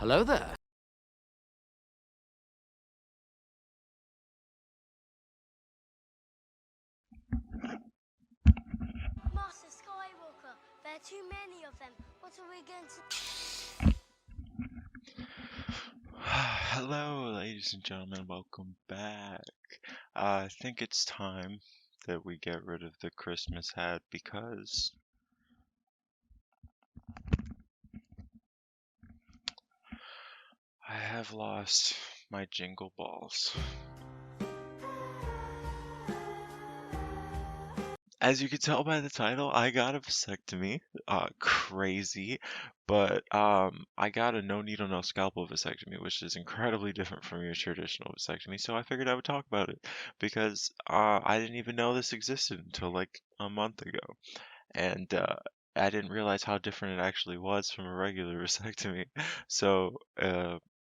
Hello there. Master Skywalker, there are too many of them. What are we going to... Hello, ladies and gentlemen, welcome back. I think it's time that we get rid of the Christmas hat because I have lost my jingle balls. As you can tell by the title, I got a vasectomy. Crazy. But I got a no needle, no scalpel vasectomy, which is incredibly different from your traditional vasectomy. So I figured I would talk about it because I didn't even know this existed until like a month ago. And I didn't realize how different it actually was from a regular vasectomy. So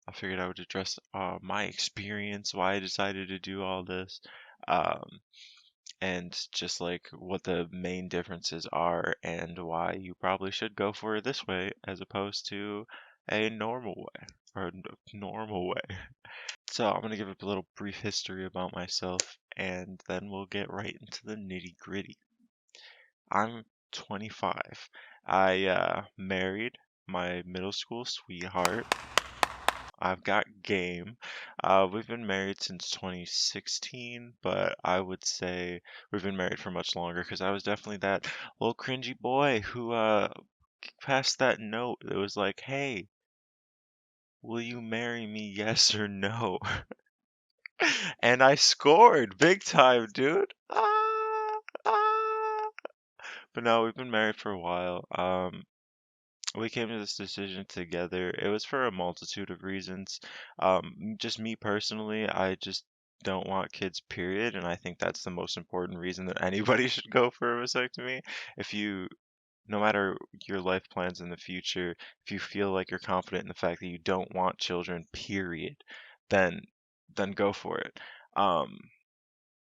I figured I would address my experience, why I decided to do all this. Um, and just like what the main differences are and why you probably should go for it this way as opposed to a normal way or normal way. So I'm gonna give a little brief history about myself and then we'll get right into the nitty gritty. I'm 25. I married my middle school sweetheart. I've got game. We've been married since 2016, but I would say we've been married for much longer because I was definitely that little cringy boy who passed that note that was like, "Hey, will you marry me, yes or no?" And I scored big time, dude. Ah. But no, we've been married for a while. We came to this decision together. It was for a multitude of reasons. Just me personally, I just don't want kids, period, and I think that's the most important reason that anybody should go for a vasectomy. If you, no matter your life plans in the future, if you feel like you're confident in the fact that you don't want children, period, then then go for it. Um,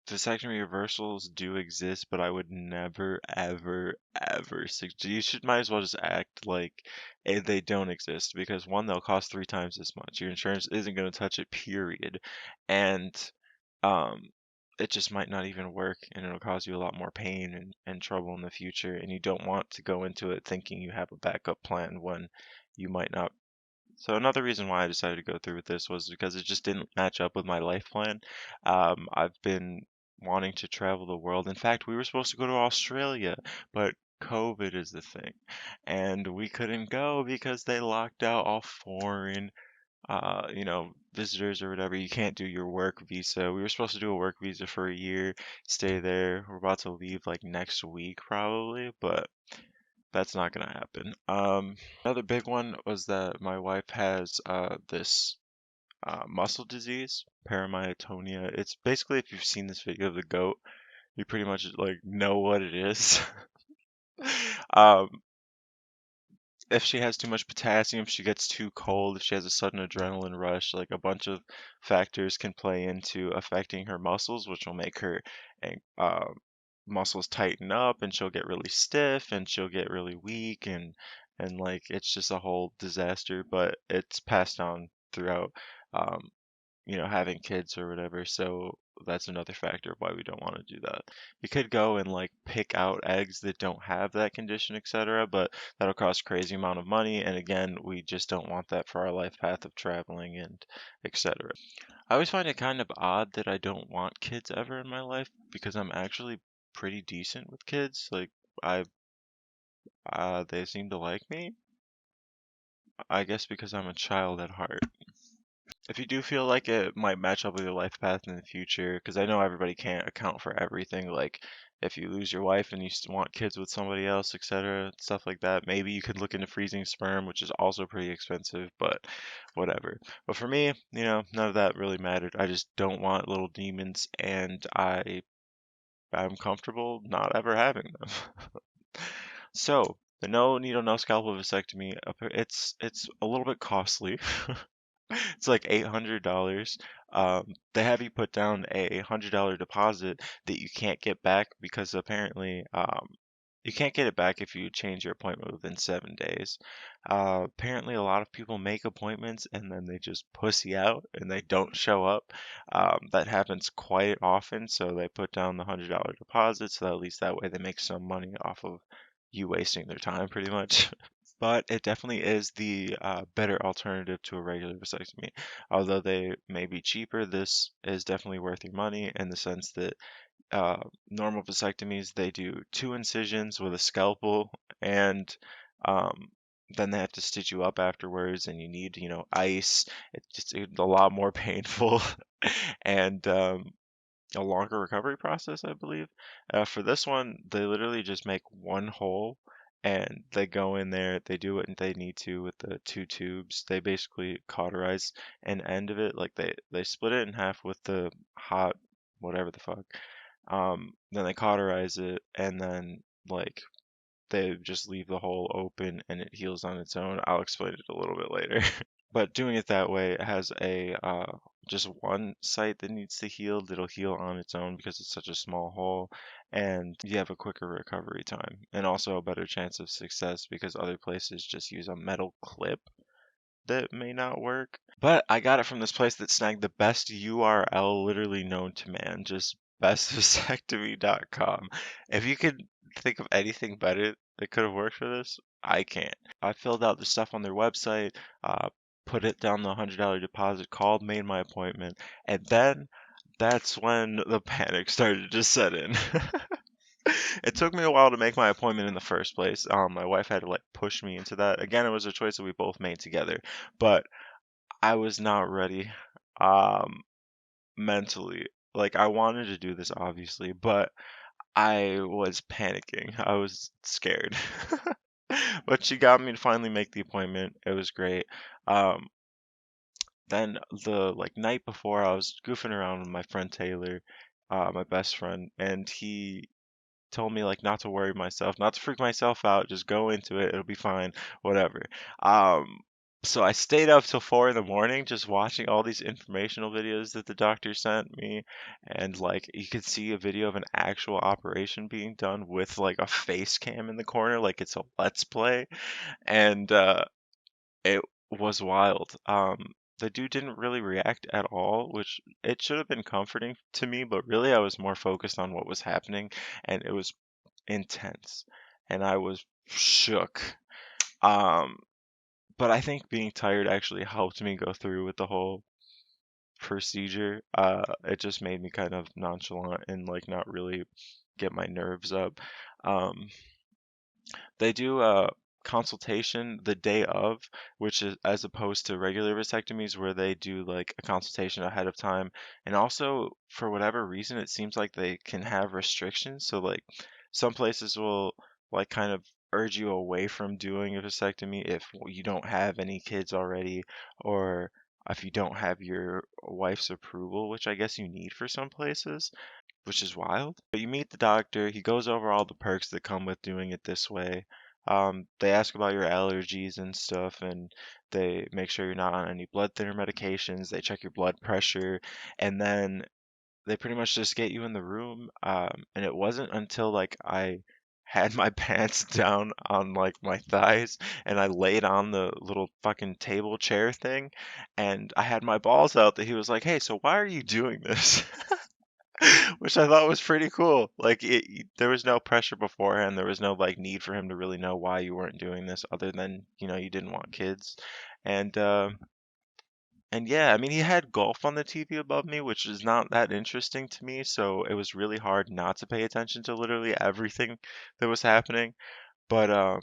Vasectomy reversals do exist, but I would never, ever, ever suggest. You should might as well just act like they don't exist because one, they'll cost three times as much. Your insurance isn't going to touch it, period, and um, it just might not even work, and it'll cause you a lot more pain and trouble in the future. And you don't want to go into it thinking you have a backup plan when you might not. So another reason why I decided to go through with this was because it just didn't match up with my life plan. I've been wanting to travel the world. In fact, we were supposed to go to Australia, but COVID is the thing, and we couldn't go because they locked out all foreign, visitors or whatever. You can't do your work visa. We were supposed to do a work visa for a year, stay there. We're about to leave like next week probably, but that's not gonna happen. Another big one was that my wife has this muscle disease, paramyotonia. It's basically if you've seen this video of the goat, you pretty much like know what it is. Um, if she has too much potassium, if she gets too cold, if she has a sudden adrenaline rush, like a bunch of factors can play into affecting her muscles, which will make her muscles tighten up, and she'll get really stiff, and she'll get really weak, and like it's just a whole disaster. But it's passed on throughout. Um, having kids or whatever. So that's another factor of why we don't want to do that. You could go and like pick out eggs that don't have that condition, etc., but that'll cost crazy amount of money. And again, we just don't want that for our life path of traveling and etc. I always find it kind of odd that I don't want kids ever in my life because I'm actually pretty decent with kids. Like I, they seem to like me. I guess because I'm a child at heart. If you do feel like it might match up with your life path in the future, because I know everybody can't account for everything, like if you lose your wife and you want kids with somebody else, etc., stuff like that, maybe you could look into freezing sperm, which is also pretty expensive, but whatever. But for me, none of that really mattered. I just don't want little demons, and I'm comfortable not ever having them. So, the no needle, no scalpel vasectomy, it's a little bit costly. It's like $800. They have you put down a $100 deposit that you can't get back because apparently You can't get it back if you change your appointment within 7 days. Apparently, a lot of people make appointments and then they just pussy out and they don't show up. That happens quite often, so they put down the $100 deposit, so at least that way they make some money off of you wasting their time, pretty much. But it definitely is the better alternative to a regular vasectomy. Although they may be cheaper, this is definitely worth your money in the sense that uh, normal vasectomies, they do 2 incisions with a scalpel, and um, then they have to stitch you up afterwards, and you need, ice. It's a lot more painful, and a longer recovery process, I believe. For this one, they literally just make one hole. And they go in there, they do what they need to with the 2 tubes. They basically cauterize an end of it, like they split it in half with the hot, whatever the fuck. Then they cauterize it, and then like they just leave the hole open and it heals on its own. I'll explain it a little bit later. But doing it that way, it has a just one site that needs to heal. That'll heal on its own because it's such a small hole, and you have a quicker recovery time, and also a better chance of success because other places just use a metal clip that may not work. But I got it from this place that snagged the best URL literally known to man, just bestvasectomy.com. If you could think of anything better that could have worked for this, I can't. I filled out the stuff on their website, uh, put it down the $100 deposit, called, made my appointment, and then that's when the panic started to set in. It took me a while to make my appointment in the first place. My wife had to like push me into that. Again, it was a choice that we both made together, but I was not ready, um, mentally. Like I wanted to do this obviously, but I was panicking. I was scared. But she got me to finally make the appointment. It was great. Um, then the like night before, I was goofing around with my friend Taylor, my best friend, and he told me like not to worry myself, not to freak myself out, just go into it, it'll be fine, whatever. Um, so I stayed up till 4 in the morning just watching all these informational videos that the doctor sent me, and like you could see a video of an actual operation being done with like a face cam in the corner, like it's a let's play, and it was wild. The dude didn't really react at all, which it should have been comforting to me, but really I was more focused on what was happening, and it was intense, and I was shook. Um, but I think being tired actually helped me go through with the whole procedure. It just made me kind of nonchalant and like not really get my nerves up. Um, they do a consultation the day of, which is as opposed to regular vasectomies where they do like a consultation ahead of time. And also, for whatever reason, it seems like they can have restrictions. So like some places will like kind of urge you away from doing a vasectomy if you don't have any kids already, or if you don't have your wife's approval, which I guess you need for some places, which is wild. But you meet the doctor, he goes over all the perks that come with doing it this way. They ask about your allergies and stuff, and they make sure you're not on any blood thinner medications. They check your blood pressure, and then they pretty much just get you in the room. And it wasn't until like I had my pants down on like my thighs and I laid on the little fucking table chair thing and I had my balls out that he was like, "Hey, so why are you doing this?" Which I thought was pretty cool. Like there was no pressure beforehand. There was no like need for him to really know why you weren't doing this, other than you didn't want kids, and yeah, I mean he had golf on the TV above me, which is not that interesting to me. So it was really hard not to pay attention to literally everything that was happening. But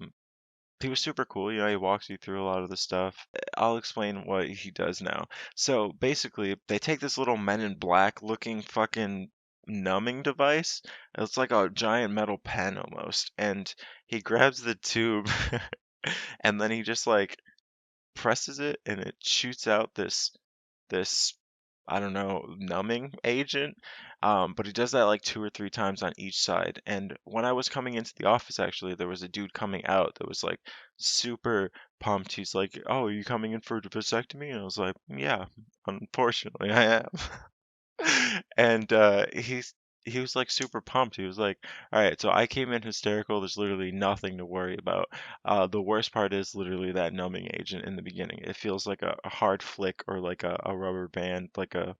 he was super cool. He walks you through a lot of the stuff. I'll explain what he does now. So basically, they take this little Men in Black looking fucking numbing device. It's like a giant metal pen almost. And he grabs the tube and then he just like presses it and it shoots out this I don't know, numbing agent. But he does that like 2 or 3 times on each side. And when I was coming into the office, actually, there was a dude coming out that was like super pumped. He's like, "Oh, are you coming in for a vasectomy?" And I was like, "Yeah, unfortunately, I am." And he was like super pumped. He was like, "All right, so I came in hysterical. There's literally nothing to worry about. The worst part is literally that numbing agent in the beginning. It feels like a hard flick or like a rubber band, like a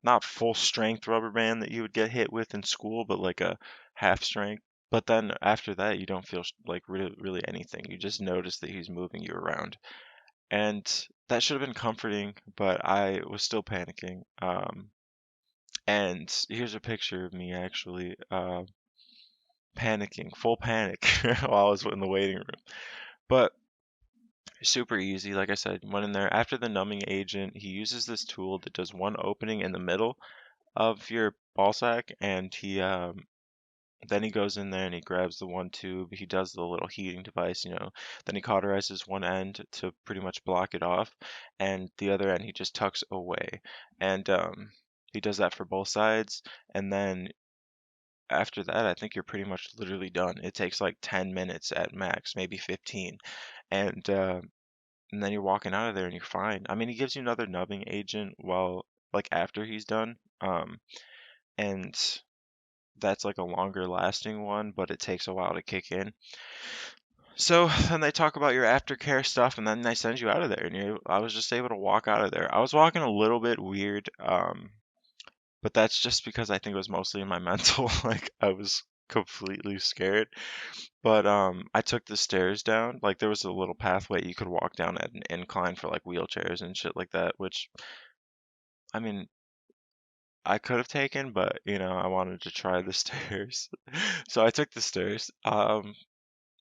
not full strength rubber band that you would get hit with in school, but like a half strength. But then after that, you don't feel like really anything. You just notice that he's moving you around, and that should have been comforting, but I was still panicking. And here's a picture of me actually panicking, full panic while I was in the waiting room. But super easy, like I said, went in there after the numbing agent. He uses this tool that does one opening in the middle of your ball sack, and he then he goes in there and he grabs the one tube. He does the little heating device, Then he cauterizes one end to pretty much block it off, and the other end he just tucks away. And he does that for both sides, and then after that, I think you're pretty much literally done. It takes like 10 minutes at max, maybe 15. And and then you're walking out of there and you're fine. I mean, he gives you another numbing agent while like after he's done. And that's like a longer lasting one, but it takes a while to kick in. So then they talk about your aftercare stuff and then they send you out of there and I was just able to walk out of there. I was walking a little bit weird, but that's just because I think it was mostly in my mental. Like I was completely scared. But I took the stairs down. Like there was a little pathway you could walk down at an incline for like wheelchairs and shit like that, which I mean I could have taken, but I wanted to try the stairs. So I took the stairs.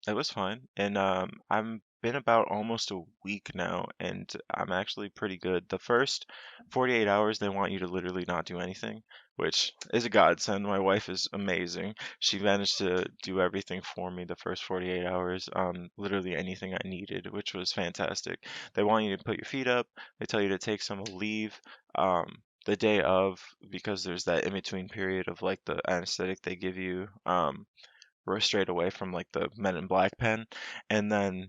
It was fine. And I'm been about almost a week now, and I'm actually pretty good. The first 48 hours, they want you to literally not do anything, which is a godsend. My wife is amazing. She managed to do everything for me the first 48 hours, literally anything I needed, which was fantastic. They want you to put your feet up. They tell you to take some leave. The day of, because there's that in between period of like the anesthetic they give you. We're straight away from like the Men in Black pen, and then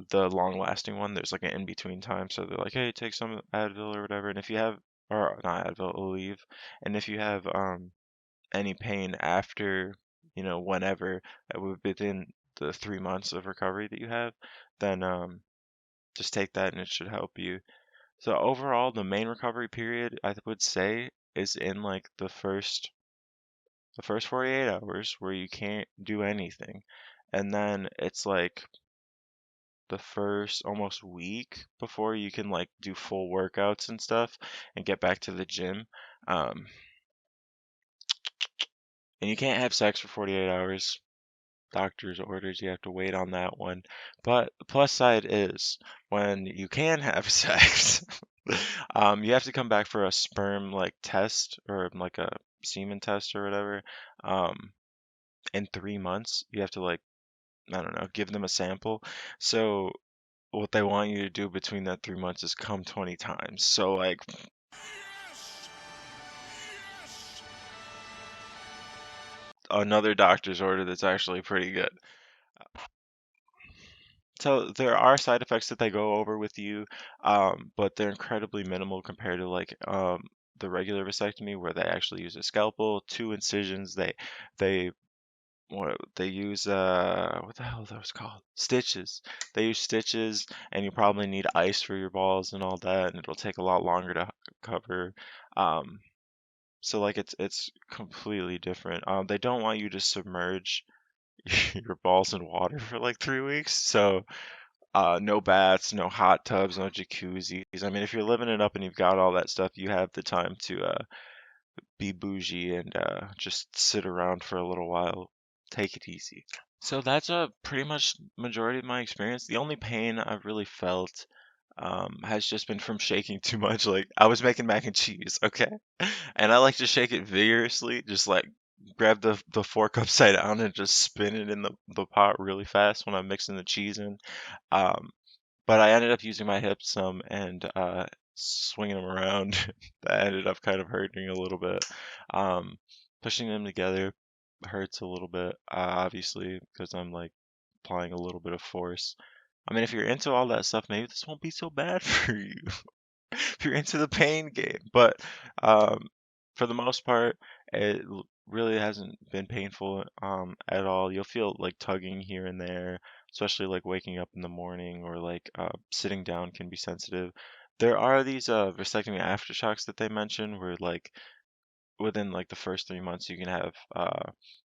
the long lasting one, there's like an in between time. So they're like, hey, take some Advil or whatever, and if you have, or not Advil, Aleve, and if you have any pain after, whenever within the 3 months of recovery that you have, then just take that and it should help you. So overall, the main recovery period I would say is in like the first 48 hours where you can't do anything. And then it's like the first almost week before you can like do full workouts and stuff and get back to the gym. Um, and you can't have sex for 48 hours. Doctor's orders, you have to wait on that one. But the plus side is when you can have sex, you have to come back for a sperm like test or like a semen test or whatever. Um, in 3 months, you have to like I don't know, give them a sample. So what they want you to do between that 3 months is come 20 times. So like another doctor's order that's actually pretty good. So there are side effects that they go over with you, but they're incredibly minimal compared to like the regular vasectomy where they actually use a scalpel, two incisions. They what they use what the hell are those called? Stitches. They use stitches and you probably need ice for your balls and all that and it'll take a lot longer to cover. Um so like it's completely different. They don't want you to submerge your balls in water for like 3 weeks. So no baths, no hot tubs, no jacuzzis. I mean, if you're living it up and you've got all that stuff, you have the time to be bougie and just sit around for a little while. Take it easy. So that's a pretty much majority of my experience. The only pain I've really felt has just been from shaking too much. Like I was making mac and cheese, okay, and I like to shake it vigorously, just like grab the fork upside down and just spin it in the pot really fast when I'm mixing the cheese in. Um, but I ended up using my hips some and swinging them around. That ended up kind of hurting a little bit. Um, Pushing them together hurts a little bit, obviously, because I'm like applying a little bit of force. I mean, if you're into all that stuff, maybe this won't be so bad for you if you're into the pain game. But um, for the most part, it really hasn't been painful at all. You'll feel like tugging here and there, especially like waking up in the morning or like sitting down can be sensitive. There are these vasectomy aftershocks that they mention where like within like the first 3 months you can have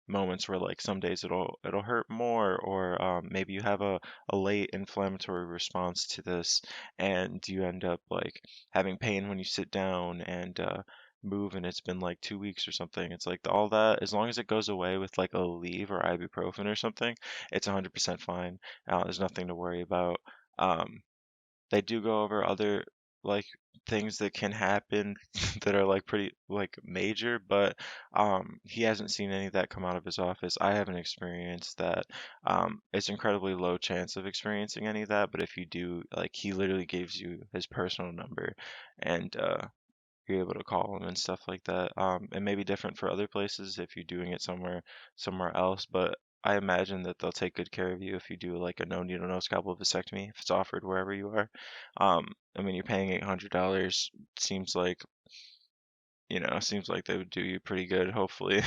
moments where like some days it'll hurt more or maybe you have a late inflammatory response to this and you end up like having pain when you sit down and move and it's been like 2 weeks or something. It's like all that as long as it goes away with like a Aleve or ibuprofen or something, it's 100% fine. There's nothing to worry about. Um, they do go over other like things that can happen that are like pretty like major, but he hasn't seen any of that come out of his office. I haven't experienced that. It's incredibly low chance of experiencing any of that, but if you do, like he literally gives you his personal number and you're able to call them and stuff like that. It may be different for other places if you're doing it somewhere else, but I imagine that they'll take good care of you if you do like a no needle no scalpel vasectomy if it's offered wherever you are. I mean you're paying $800. Seems like seems like they would do you pretty good, hopefully.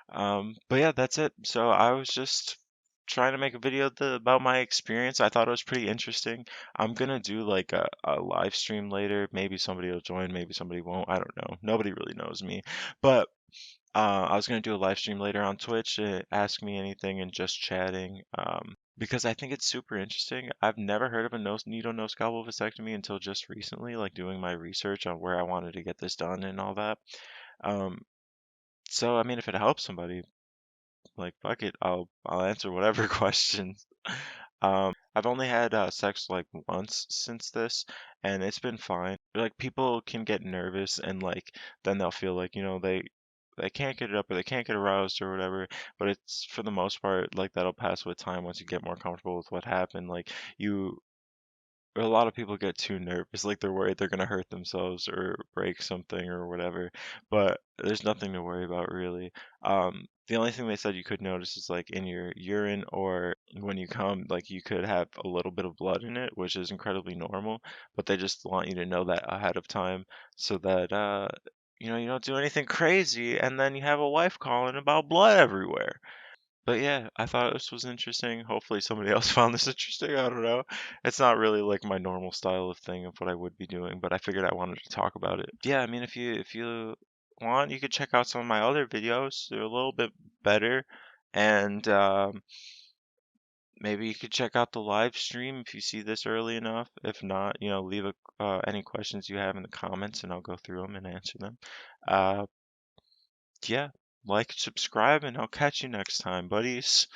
But yeah, that's it. So I was just trying to make a video about my experience. I thought it was pretty interesting. I'm gonna do like a live stream later. Maybe somebody will join, maybe somebody won't. I don't know. Nobody really knows me. But I was gonna do a live stream later on Twitch, ask me anything and just chatting. Because I think it's super interesting. I've never heard of a no needle no scalpel vasectomy until just recently, like doing my research on where I wanted to get this done and all that. Um, so I mean, if it helps somebody, like, fuck it, I'll answer whatever questions. I've only had sex like once since this, and it's been fine. Like people can get nervous and like then they'll feel like, they can't get it up or they can't get aroused or whatever, but it's for the most part like that'll pass with time once you get more comfortable with what happened. Like you a lot of people get too nervous, like they're worried they're gonna hurt themselves or break something or whatever. But there's nothing to worry about really. The only thing they said you could notice is like in your urine or when you come, like you could have a little bit of blood in it, which is incredibly normal. But they just want you to know that ahead of time so that you don't do anything crazy and then you have a wife calling about blood everywhere. But yeah, I thought this was interesting. Hopefully somebody else found this interesting. I don't know. It's not really like my normal style of thing of what I would be doing, but I figured I wanted to talk about it. Yeah, I mean if you want, you could check out some of my other videos. They're a little bit better. And maybe you could check out the live stream if you see this early enough. If not, leave any questions you have in the comments and I'll go through them and answer them. Uh, yeah, like, subscribe, and I'll catch you next time, buddies.